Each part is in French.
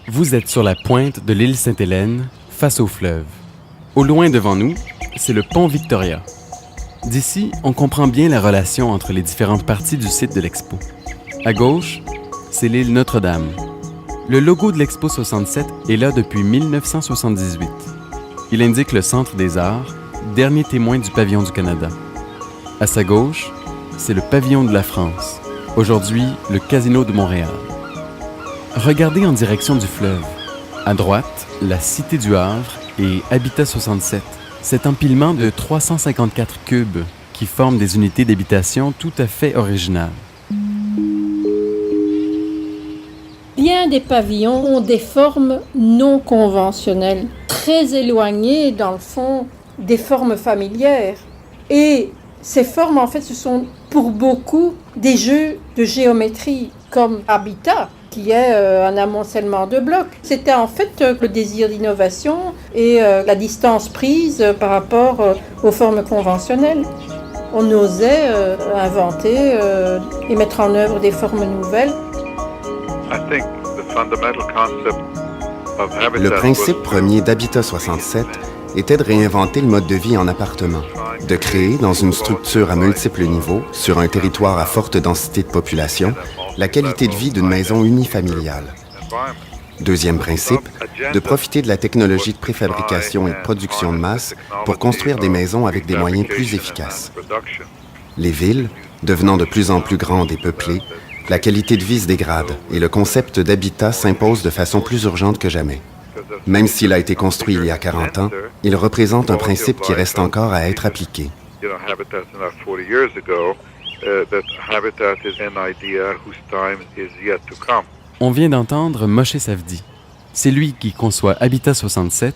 Vous êtes sur la pointe de l'île Sainte-Hélène, face au fleuve. Au loin devant nous, c'est le pont Victoria. D'ici, on comprend bien la relation entre les différentes parties du site de l'expo. À gauche, c'est l'île Notre-Dame. Le logo de l'Expo 67 est là depuis 1978. Il indique le Centre des Arts, dernier témoin du pavillon du Canada. À sa gauche, c'est le pavillon de la France, aujourd'hui le Casino de Montréal. Regardez en direction du fleuve. À droite, la Cité du Havre et Habitat 67, cet empilement de 354 cubes qui forment des unités d'habitation tout à fait originales. Bien des pavillons ont des formes non conventionnelles, très éloignées, dans le fond, des formes familières. Et ces formes, en fait, ce sont pour beaucoup des jeux de géométrie, comme Habitat, qui est un amoncellement de blocs. C'était en fait le désir d'innovation et la distance prise par rapport aux formes conventionnelles. On osait inventer et mettre en œuvre des formes nouvelles. Le principe premier d'Habitat 67 était de réinventer le mode de vie en appartement, de créer, dans une structure à multiples niveaux, sur un territoire à forte densité de population, la qualité de vie d'une maison unifamiliale. Deuxième principe, de profiter de la technologie de préfabrication et de production de masse pour construire des maisons avec des moyens plus efficaces. Les villes, devenant de plus en plus grandes et peuplées, la qualité de vie se dégrade et le concept d'habitat s'impose de façon plus urgente que jamais. Même s'il a été construit il y a 40 ans, il représente un principe qui reste encore à être appliqué. On vient d'entendre Moshe Safdie. C'est lui qui conçoit Habitat 67,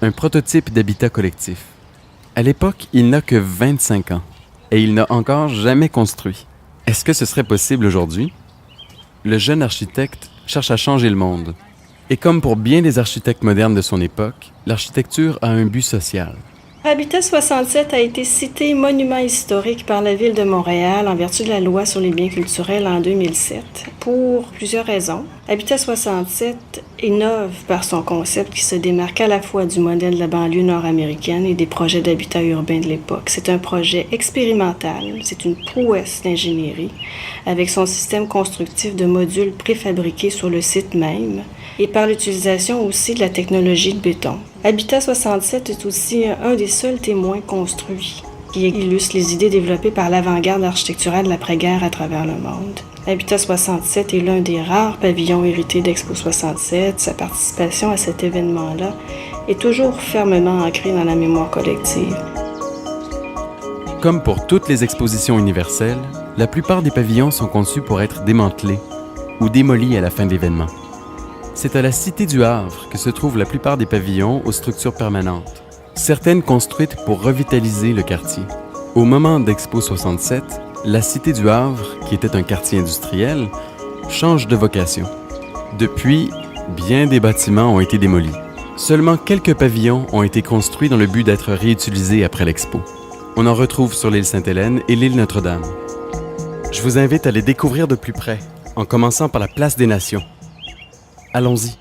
un prototype d'habitat collectif. À l'époque, il n'a que 25 ans et il n'a encore jamais construit. Est-ce que ce serait possible aujourd'hui? Le jeune architecte cherche à changer le monde. Et comme pour bien des architectes modernes de son époque, l'architecture a un but social. Habitat 67 a été cité monument historique par la Ville de Montréal en vertu de la loi sur les biens culturels en 2007 pour plusieurs raisons. Habitat 67 innove par son concept qui se démarque à la fois du modèle de la banlieue nord-américaine et des projets d'habitat urbain de l'époque. C'est un projet expérimental, c'est une prouesse d'ingénierie avec son système constructif de modules préfabriqués sur le site même et par l'utilisation aussi de la technologie de béton. Habitat 67 est aussi un des seuls témoins construits qui illustre les idées développées par l'avant-garde architecturale de l'après-guerre à travers le monde. Habitat 67 est l'un des rares pavillons hérités d'Expo 67. Sa participation à cet événement-là est toujours fermement ancrée dans la mémoire collective. Comme pour toutes les expositions universelles, la plupart des pavillons sont conçus pour être démantelés ou démolis à la fin de l'événement. C'est à la Cité du Havre que se trouvent la plupart des pavillons aux structures permanentes, certaines construites pour revitaliser le quartier. Au moment d'Expo 67, la Cité du Havre, qui était un quartier industriel, change de vocation. Depuis, bien des bâtiments ont été démolis. Seulement quelques pavillons ont été construits dans le but d'être réutilisés après l'Expo. On en retrouve sur l'île Sainte-Hélène et l'île Notre-Dame. Je vous invite à les découvrir de plus près, en commençant par la Place des Nations. Allons-y.